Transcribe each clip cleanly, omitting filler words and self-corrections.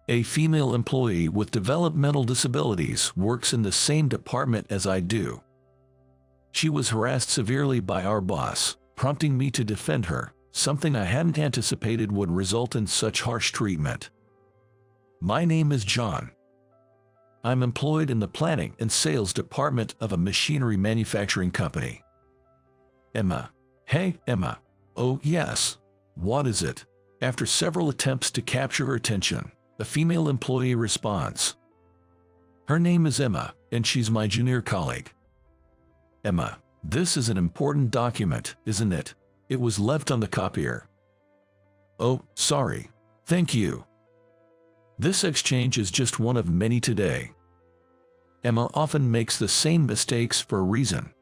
A female employee with developmental disabilities works in the same department as I do. She was harassed severely by our boss, prompting me to defend her, something I hadn't anticipated would result in such harsh treatment. My name is John. I'm employed in the planning and sales department of a machinery manufacturing company. Emma. Hey, Emma. Oh, yes. What is it? After several attempts to capture her attention, the female employee responds. Her name is Emma, and she's my junior colleague. Emma, this is an important document, isn't it? It was left on the copier. Oh, sorry. Thank you. This exchange is just one of many today. Emma often makes the same mistakes for a reason.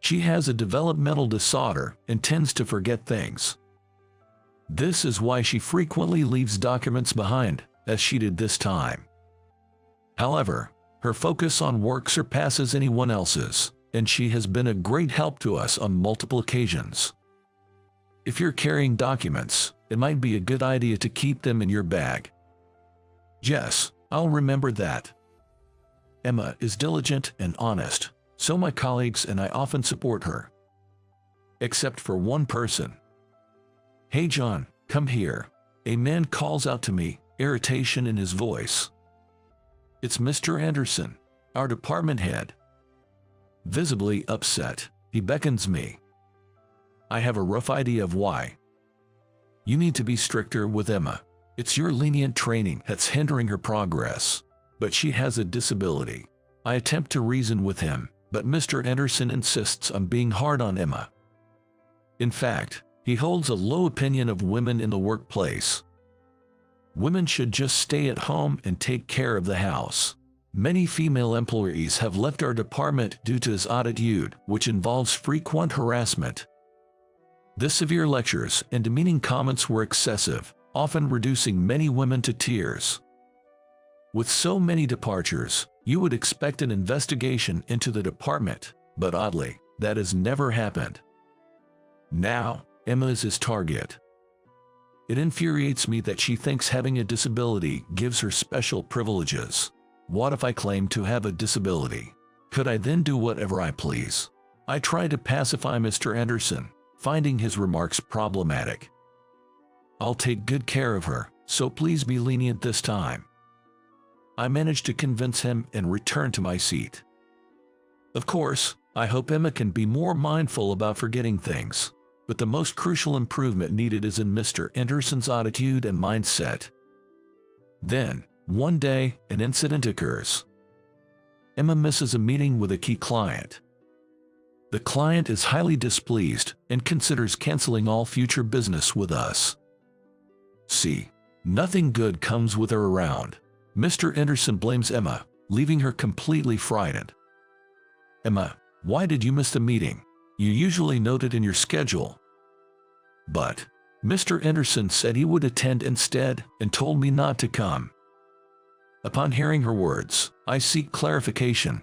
She has a developmental disorder and tends to forget things. This is why she frequently leaves documents behind, as she did this time. However, her focus on work surpasses anyone else's, and she has been a great help to us on multiple occasions. If you're carrying documents, it might be a good idea to keep them in your bag. Yes, I'll remember that. Emma is diligent and honest, so my colleagues and I often support her. Except for one person. Hey John, come here. A man calls out to me, irritation in his voice. It's Mr. Anderson, our department head. Visibly upset, he beckons me. I have a rough idea of why. You need to be stricter with Emma. It's your lenient training that's hindering her progress. But she has a disability. I attempt to reason with him, but Mr. Anderson insists on being hard on Emma. In fact, he holds a low opinion of women in the workplace. Women should just stay at home and take care of the house. Many female employees have left our department due to his attitude, which involves frequent harassment. The severe lectures and demeaning comments were excessive, often reducing many women to tears. With so many departures, you would expect an investigation into the department, but oddly, that has never happened. Now, Emma is his target. It infuriates me that she thinks having a disability gives her special privileges. What if I claim to have a disability? Could I then do whatever I please? I try to pacify Mr. Anderson, finding his remarks problematic. I'll take good care of her, so please be lenient this time. I manage to convince him and return to my seat. Of course, I hope Emma can be more mindful about forgetting things, but the most crucial improvement needed is in Mr. Anderson's attitude and mindset. Then, one day, an incident occurs. Emma misses a meeting with a key client. The client is highly displeased and considers canceling all future business with us. See, nothing good comes with her around. Mr. Anderson blames Emma, leaving her completely frightened. Emma, why did you miss the meeting? You usually note it in your schedule. But Mr. Anderson said he would attend instead and told me not to come. Upon hearing her words, I seek clarification.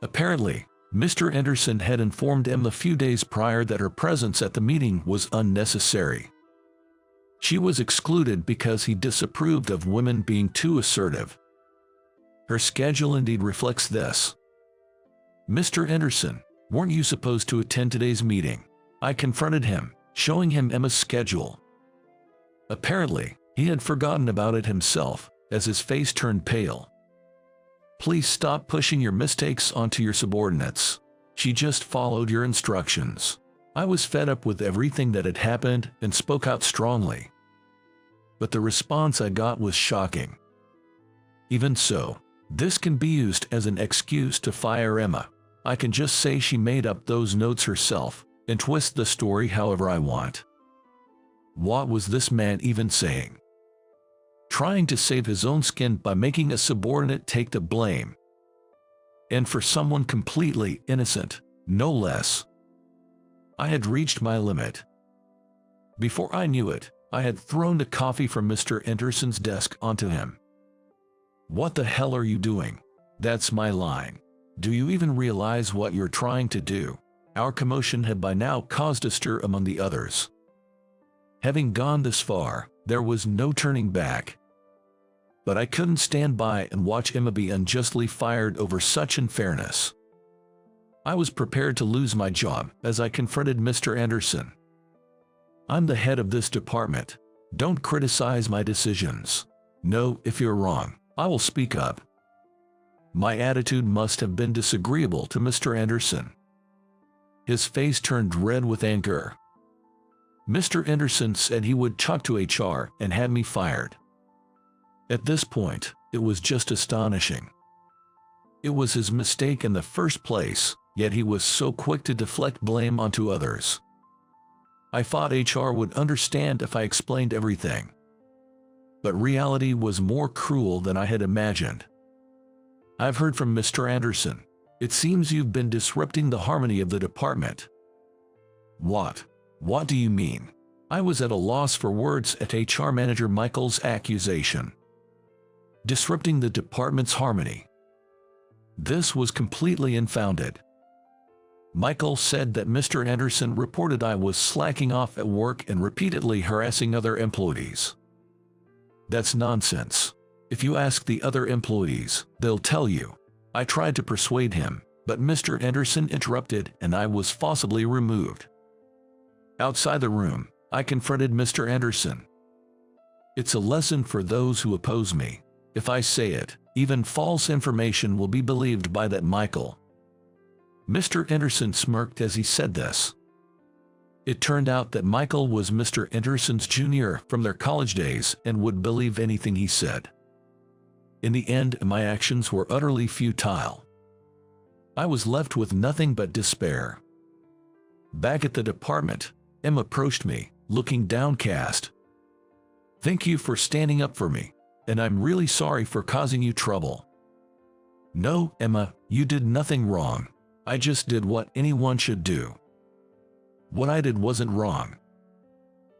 Apparently, Mr. Anderson had informed Emma a few days prior that her presence at the meeting was unnecessary. She was excluded because he disapproved of women being too assertive. Her schedule indeed reflects this. Mr. Anderson, weren't you supposed to attend today's meeting? I confronted him, showing him Emma's schedule. Apparently, he had forgotten about it himself, as his face turned pale. Please stop pushing your mistakes onto your subordinates. She just followed your instructions. I was fed up with everything that had happened and spoke out strongly. But the response I got was shocking. Even so, this can be used as an excuse to fire Emma. I can just say she made up those notes herself and twist the story however I want. What was this man even saying? Trying to save his own skin by making a subordinate take the blame. And for someone completely innocent, no less. I had reached my limit. Before I knew it, I had thrown the coffee from Mr. Anderson's desk onto him. What the hell are you doing? That's my line. Do you even realize what you're trying to do? Our commotion had by now caused a stir among the others. Having gone this far, there was no turning back. but I couldn't stand by and watch Emma be unjustly fired over such unfairness. I was prepared to lose my job as I confronted Mr. Anderson. "I'm the head of this department. Don't criticize my decisions. No, if you're wrong, I will speak up." My attitude must have been disagreeable to Mr. Anderson. His face turned red with anger. Mr. Anderson said he would talk to HR and have me fired. At this point, it was just astonishing. It was his mistake in the first place, yet he was so quick to deflect blame onto others. I thought HR would understand if I explained everything. But reality was more cruel than I had imagined. "I've heard from Mr. Anderson. It seems you've been disrupting the harmony of the department." "What? What do you mean?" I was at a loss for words at HR Manager Michael's accusation. Disrupting the department's harmony. This was completely unfounded. Michael said that Mr. Anderson reported I was slacking off at work and repeatedly harassing other employees. That's nonsense. If you ask the other employees, they'll tell you. I tried to persuade him, but Mr. Anderson interrupted and I was forcibly removed. Outside the room, I confronted Mr. Anderson. "It's a lesson for those who oppose me. If I say it, even false information will be believed by that Michael." Mr. Anderson smirked as he said this. It turned out that Michael was Mr. Anderson's junior from their college days and would believe anything he said. In the end, my actions were utterly futile. I was left with nothing but despair. Back at the department, Emma approached me, looking downcast. "Thank you for standing up for me, and I'm really sorry for causing you trouble." "No, Emma, you did nothing wrong. I just did what anyone should do." What I did wasn't wrong.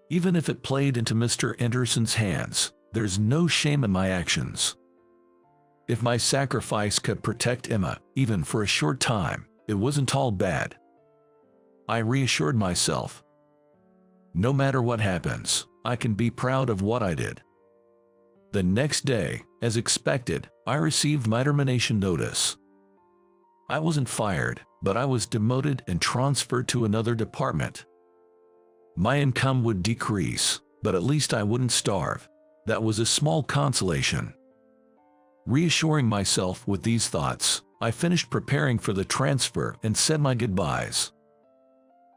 Even if it played into Mr. Anderson's hands, there's no shame in my actions. If my sacrifice could protect Emma, even for a short time, it wasn't all bad. I reassured myself. No matter what happens, I can be proud of what I did. The next day, as expected, I received my termination notice. I wasn't fired, but I was demoted and transferred to another department. My income would decrease, but at least I wouldn't starve. That was a small consolation. Reassuring myself with these thoughts, I finished preparing for the transfer and said my goodbyes.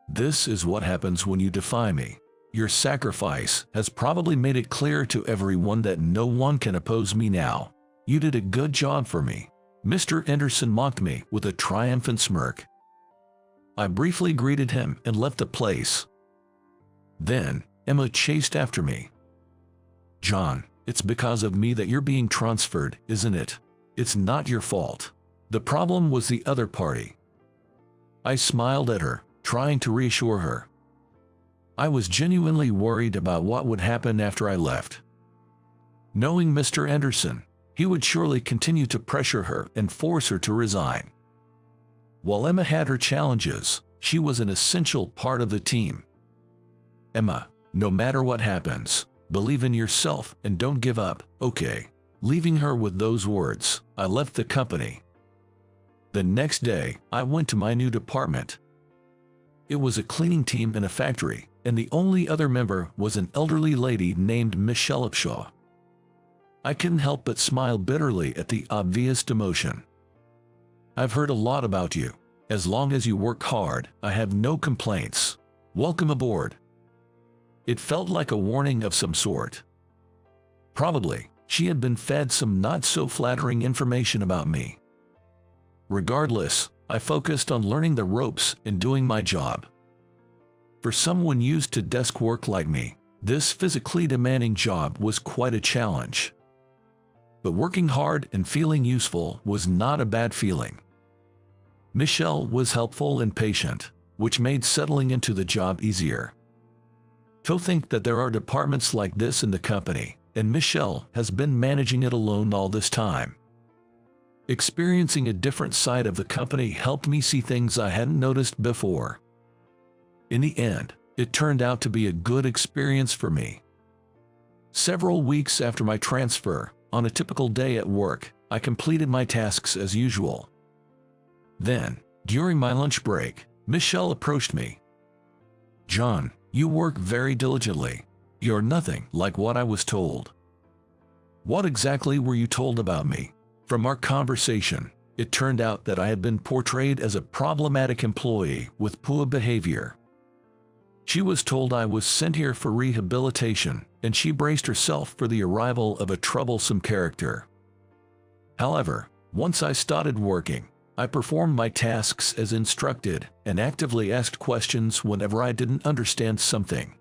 This is what happens when you defy me. Your sacrifice has probably made it clear to everyone that no one can oppose me now. You did a good job for me. Mr. Anderson mocked me with a triumphant smirk. I briefly greeted him and left the place. Then, Emma chased after me. "John, it's because of me that you're being transferred, isn't it? It's not your fault. The problem was the other party." I smiled at her, trying to reassure her. I was genuinely worried about what would happen after I left. Knowing Mr. Anderson, he would surely continue to pressure her and force her to resign. While Emma had her challenges, she was an essential part of the team. "Emma, no matter what happens, believe in yourself and don't give up, okay?" Leaving her with those words, I left the company. The next day, I went to my new department. It was a cleaning team in a factory, and the only other member was an elderly lady named Michelle Upshaw. I couldn't help but smile bitterly at the obvious demotion. "I've heard a lot about you. As long as you work hard, I have no complaints. Welcome aboard." It felt like a warning of some sort. Probably, she had been fed some not-so-flattering information about me. Regardless, I focused on learning the ropes and doing my job. For someone used to desk work like me, this physically demanding job was quite a challenge. But working hard and feeling useful was not a bad feeling. Michelle was helpful and patient, which made settling into the job easier. To think that there are departments like this in the company, and Michelle has been managing it alone all this time. Experiencing a different side of the company helped me see things I hadn't noticed before. In the end, it turned out to be a good experience for me. Several weeks after my transfer, On a typical day at work, I completed my tasks as usual. Then, during my lunch break, Michelle approached me. "John, you work very diligently. You're nothing like what I was told." "What exactly were you told about me?" From our conversation, it turned out that I had been portrayed as a problematic employee with poor behavior. She was told I was sent here for rehabilitation, and she braced herself for the arrival of a troublesome character. However, once I started working, I performed my tasks as instructed and actively asked questions whenever I didn't understand something.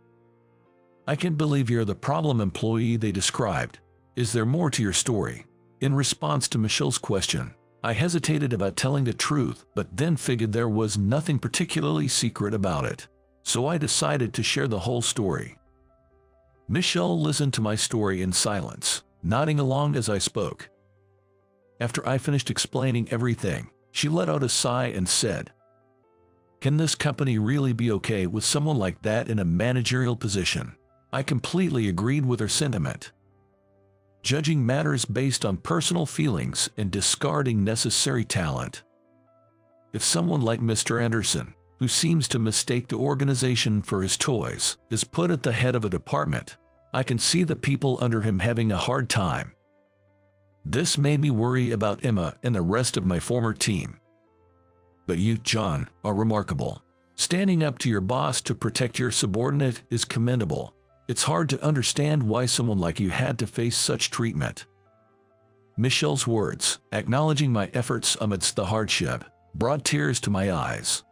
"I can't believe you're the problem employee they described. Is there more to your story?" In response to Michelle's question, I hesitated about telling the truth, but then figured there was nothing particularly secret about it. So I decided to share the whole story. Michelle listened to my story in silence, nodding along as I spoke. After I finished explaining everything, she let out a sigh and said, "Can this company really be okay with someone like that in a managerial position?" I completely agreed with her sentiment. Judging matters based on personal feelings and discarding necessary talent. If someone like Mr. Anderson, who seems to mistake the organization for his toys, is put at the head of a department, I can see the people under him having a hard time. This made me worry about Emma and the rest of my former team. But you, John, are remarkable. Standing up to your boss to protect your subordinate is commendable. It's hard to understand why someone like you had to face such treatment. Michelle's words, acknowledging my efforts amidst the hardship, brought tears to my eyes.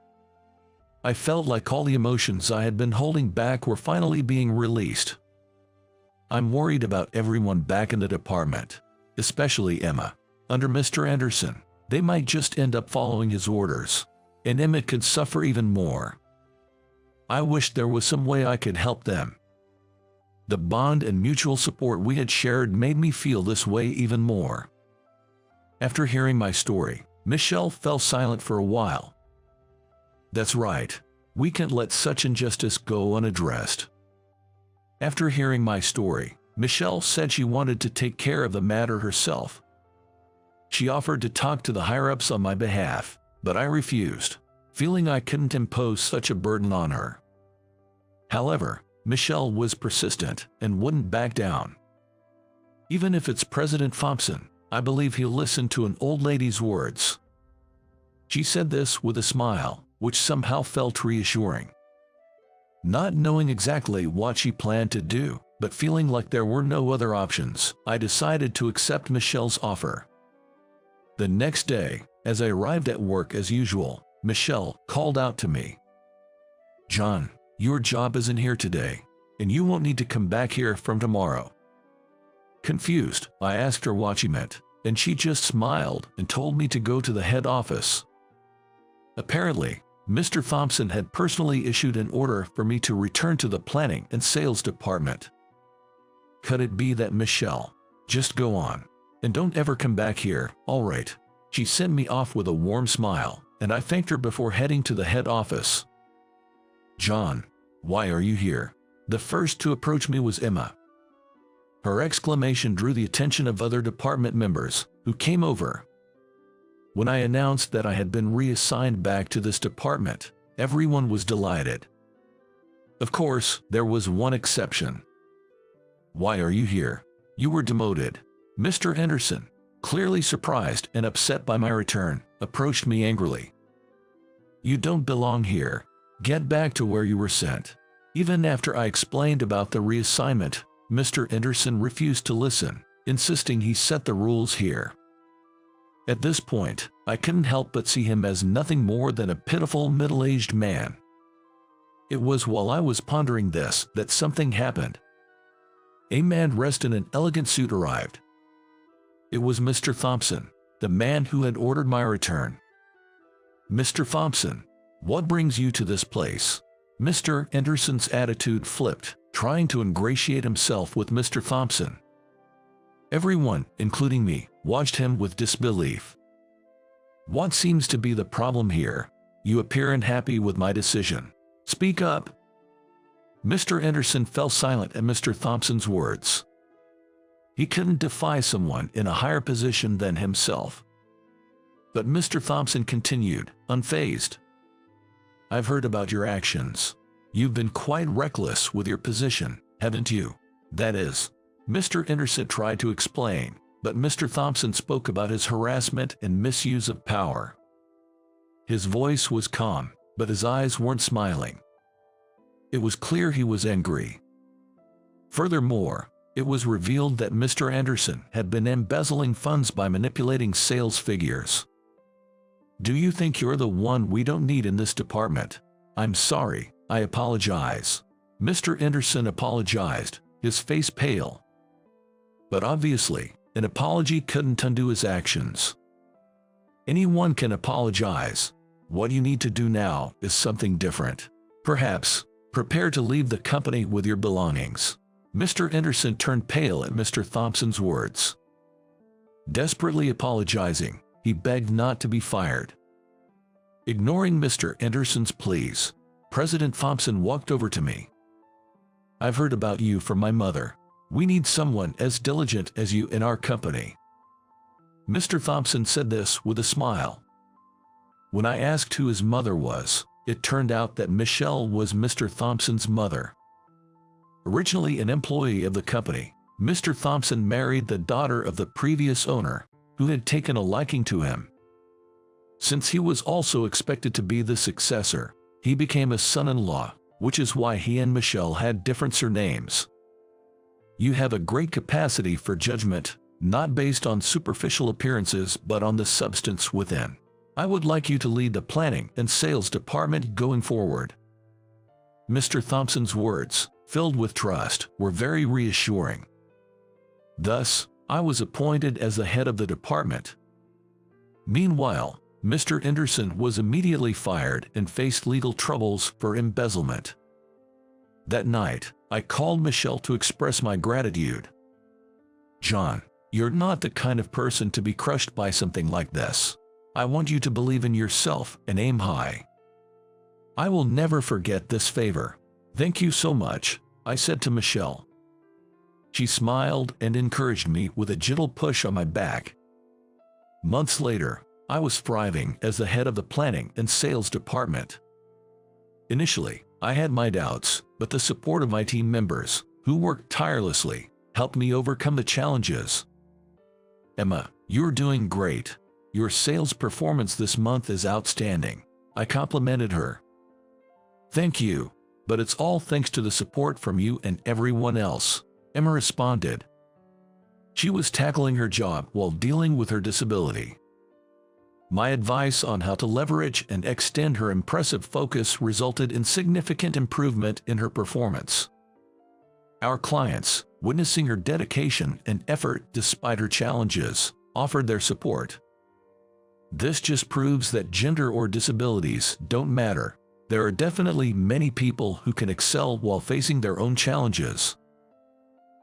I felt like all the emotions I had been holding back were finally being released. I'm worried about everyone back in the department, especially Emma. Under Mr. Anderson, they might just end up following his orders, and Emma could suffer even more. I wish there was some way I could help them. The bond and mutual support we had shared made me feel this way even more. After hearing my story, Michelle fell silent for a while. "That's right. We can't let such injustice go unaddressed." After hearing my story, Michelle said she wanted to take care of the matter herself. She offered to talk to the higher-ups on my behalf, but I refused, feeling I couldn't impose such a burden on her. However, Michelle was persistent and wouldn't back down. "Even if it's President Thompson, I believe he'll listen to an old lady's words." She said this with a smile, which somehow felt reassuring. Not knowing exactly what she planned to do, but feeling like there were no other options, I decided to accept Michelle's offer. The next day, as I arrived at work as usual, Michelle called out to me. "John, your job isn't here today, and you won't need to come back here from tomorrow." Confused, I asked her what she meant, and she just smiled and told me to go to the head office. Apparently, Mr. Thompson had personally issued an order for me to return to the planning and sales department. Could it be that Michelle? "Just go on, and don't ever come back here, all right?" She sent me off with a warm smile, and I thanked her before heading to the head office. "John, why are you here?" The first to approach me was Emma. Her exclamation drew the attention of other department members, who came over. When I announced that I had been reassigned back to this department, everyone was delighted. Of course, there was one exception. "Why are you here? You were demoted." Mr. Anderson, clearly surprised and upset by my return, approached me angrily. "You don't belong here. Get back to where you were sent." Even after I explained about the reassignment, Mr. Anderson refused to listen, insisting he set the rules here. At this point, I couldn't help but see him as nothing more than a pitiful middle-aged man. It was while I was pondering this that something happened. A man dressed in an elegant suit arrived. It was Mr. Thompson, the man who had ordered my return. "Mr. Thompson, what brings you to this place?" Mr. Anderson's attitude flipped, trying to ingratiate himself with Mr. Thompson. Everyone, including me, watched him with disbelief. "What seems to be the problem here? You appear unhappy with my decision. Speak up." Mr. Anderson fell silent at Mr. Thompson's words. He couldn't defy someone in a higher position than himself. But Mr. Thompson continued, unfazed. I've heard about your actions. You've been quite reckless with your position, haven't you? That is, Mr. Anderson tried to explain, but Mr. Thompson spoke about his harassment and misuse of power. His voice was calm, but his eyes weren't smiling. It was clear he was angry. Furthermore, it was revealed that Mr. Anderson had been embezzling funds by manipulating sales figures. Do you think you're the one we don't need in this department? I'm sorry, I apologize. Mr. Anderson apologized, his face pale. But obviously, an apology couldn't undo his actions. Anyone can apologize. What you need to do now is something different. Perhaps, prepare to leave the company with your belongings. Mr. Anderson turned pale at Mr. Thompson's words. Desperately apologizing, he begged not to be fired. Ignoring Mr. Anderson's pleas, President Thompson walked over to me. I've heard about you from my mother. We need someone as diligent as you in our company. Mr. Thompson said this with a smile. When I asked who his mother was, it turned out that Michelle was Mr. Thompson's mother. Originally an employee of the company, Mr. Thompson married the daughter of the previous owner, who had taken a liking to him. Since he was also expected to be the successor, he became a son-in-law, which is why he and Michelle had different surnames. You have a great capacity for judgment, not based on superficial appearances but on the substance within. I would like you to lead the planning and sales department going forward. Mr. Thompson's words, filled with trust, were very reassuring. Thus, I was appointed as the head of the department. Meanwhile, Mr. Anderson was immediately fired and faced legal troubles for embezzlement. That night, I called Michelle to express my gratitude. John, you're not the kind of person to be crushed by something like this. I want you to believe in yourself and aim high. I will never forget this favor. Thank you so much, I said to Michelle. She smiled and encouraged me with a gentle push on my back. Months later, I was thriving as the head of the planning and sales department. Initially, I had my doubts, but the support of my team members, who worked tirelessly, helped me overcome the challenges. Emma, you're doing great. Your sales performance this month is outstanding, I complimented her. Thank you, but it's all thanks to the support from you and everyone else, Emma responded. She was tackling her job while dealing with her disability. My advice on how to leverage and extend her impressive focus resulted in significant improvement in her performance. Our clients, witnessing her dedication and effort despite her challenges, offered their support. This just proves that gender or disabilities don't matter. There are definitely many people who can excel while facing their own challenges.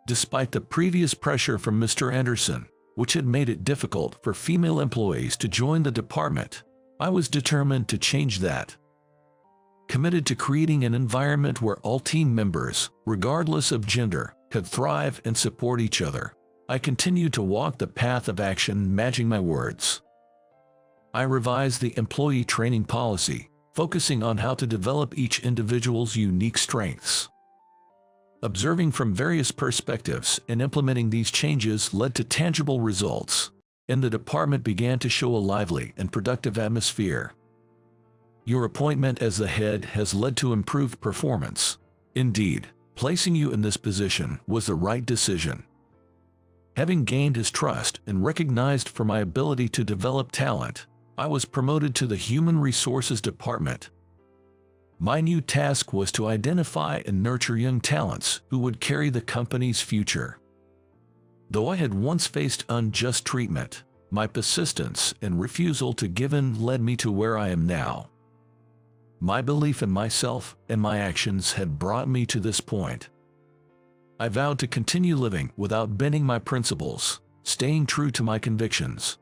Despite the previous pressure from Mr. Anderson, which had made it difficult for female employees to join the department, I was determined to change that. Committed to creating an environment where all team members, regardless of gender, could thrive and support each other, I continued to walk the path of action, matching my words. I revised the employee training policy, focusing on how to develop each individual's unique strengths. Observing from various perspectives and implementing these changes led to tangible results, and the department began to show a lively and productive atmosphere. Your appointment as the head has led to improved performance. Indeed, placing you in this position was the right decision. Having gained his trust and recognized for my ability to develop talent, I was promoted to the Human Resources Department. My new task was to identify and nurture young talents who would carry the company's future. Though I had once faced unjust treatment, my persistence and refusal to give in led me to where I am now. My belief in myself and my actions had brought me to this point. I vowed to continue living without bending my principles, staying true to my convictions,